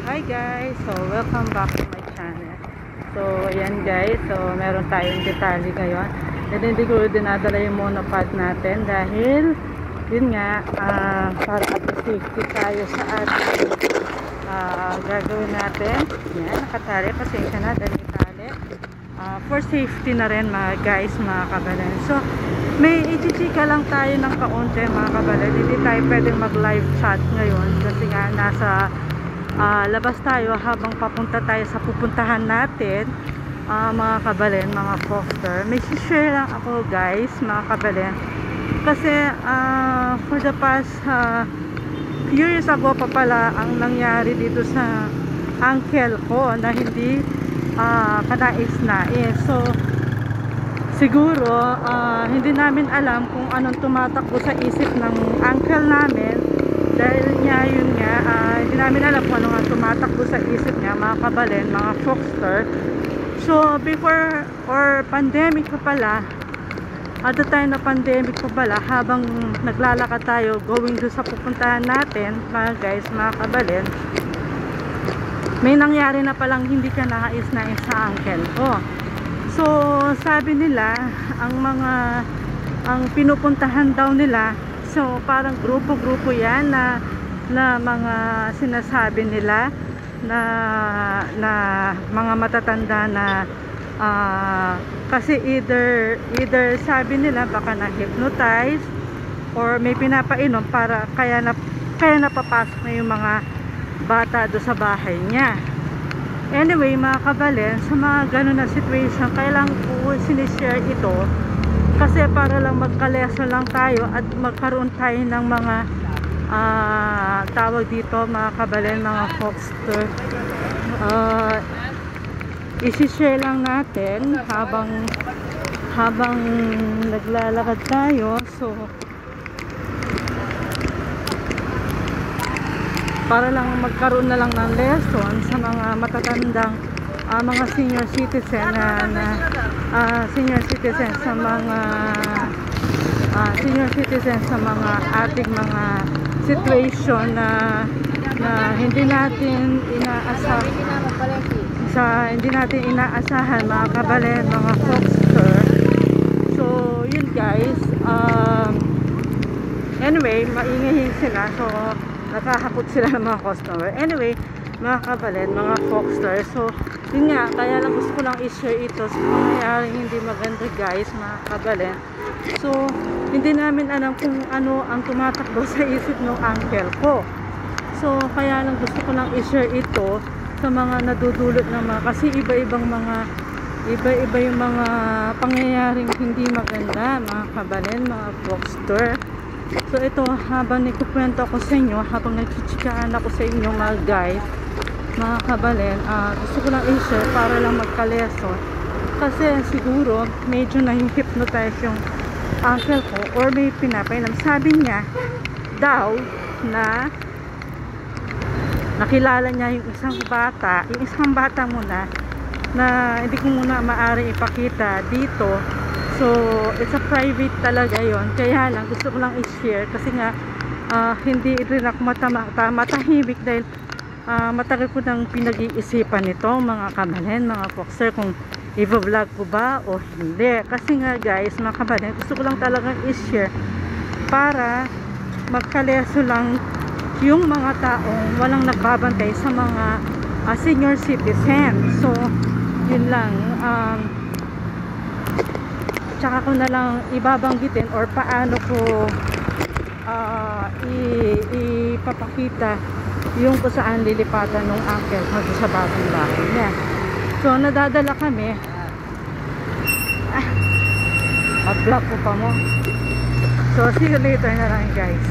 Hi guys, so welcome back to my channel. So ayan guys, so meron tayong detalye ngayon. And hindi ko dinadala yung monopod natin dahil yun nga, para at safety tayo sa ating gagawin natin. Yan, nakatali, pasensya na dahil itali. For safety na rin mga guys, mga kabalan. So may ichichika lang tayo ng kaunti mga kabalan. Hindi tayo pwedeng mag live chat ngayon kasi nga nasa labas tayo habang papunta tayo sa pupuntahan natin, mga kabalen, mga foster. May share lang ako guys, mga kabalen, kasi for the past years ago pa pala ang nangyari dito sa uncle ko na hindi kanais-nais. So siguro hindi namin alam kung anong tumatakbo sa isip ng uncle namin. Dahil niya yun nga, hindi namin alam kung ano nga tumatakbo sa isip niya, mga kabalen, mga foster. So before or pandemic pa pala, at the time na pandemic pa pala, habang naglalakad tayo going doon sa pupuntahan natin mga guys, mga kabalen, may nangyari na palang hindi ka nais-nais sa uncle ko. So sabi nila, ang pinupuntahan daw nila, so parang grupo-grupo yan na mga sinasabi nila na mga matatanda na kasi either sabi nila baka na-hypnotize or may pinapainom para kaya napapasok na yung mga bata do sa bahay niya. Anyway mga kabalen, sa mga ganun na situation, kailangan po sinishare ito kasi para lang magkaleso lang tayo at magkaroon tayo ng mga tawag dito mga kabalen, mga foster. Isi-share lang natin habang naglalakad tayo. So para lang magkaroon na lang ng lesson sa mga matatandang mga senior citizen senior citizen sa mga ating mga situation na hindi natin inaasahan mga kabalen, mga foster. So yun guys, anyway, maingay sila, so nakahakot sila ng mga customer. Anyway mga kabalen, mga foster, so yun nga, kaya lang gusto ko lang i-share ito sa mangyayaring hindi maganda guys, mga kabalen. So hindi namin alam kung ano ang tumatakbo sa isip ng uncle ko. So kaya lang gusto ko lang i-share ito sa mga nadudulot ng mga, kasi iba-iba yung mga pangyayaring hindi maganda mga kabalen, mga foster. So ito, habang nagkukwento ako sa inyo, habang nagchichikaan ako sa inyo mga guys, mga kabalen, gusto ko lang i-share para lang magkaleso. Kasi siguro medyo na-hypnotize yung uncle ko or may pinapainom. Sabi niya daw na nakilala niya yung isang bata muna na hindi ko muna maaari ipakita dito. So it's a private talaga yon, kaya lang gusto ko lang i-share kasi nga hindi rin ako matahimik dahil matagal ko nang pinag-iisipan nito mga kabalen, mga foster, kung i-vlog ko ba o hindi. Kasi nga guys, mga kabalen, gusto ko lang talagang i-share para magkaleso lang yung mga taong walang nagbabantay sa mga senior citizen. So yun lang, tsaka ko na lang ibabanggitin or paano ko ipapakita yung kung saan lilipatan ng uncle ko sa bagong bahay niya. So nadadala kami, mag-vlog ko pa mo. So see you later na lang guys.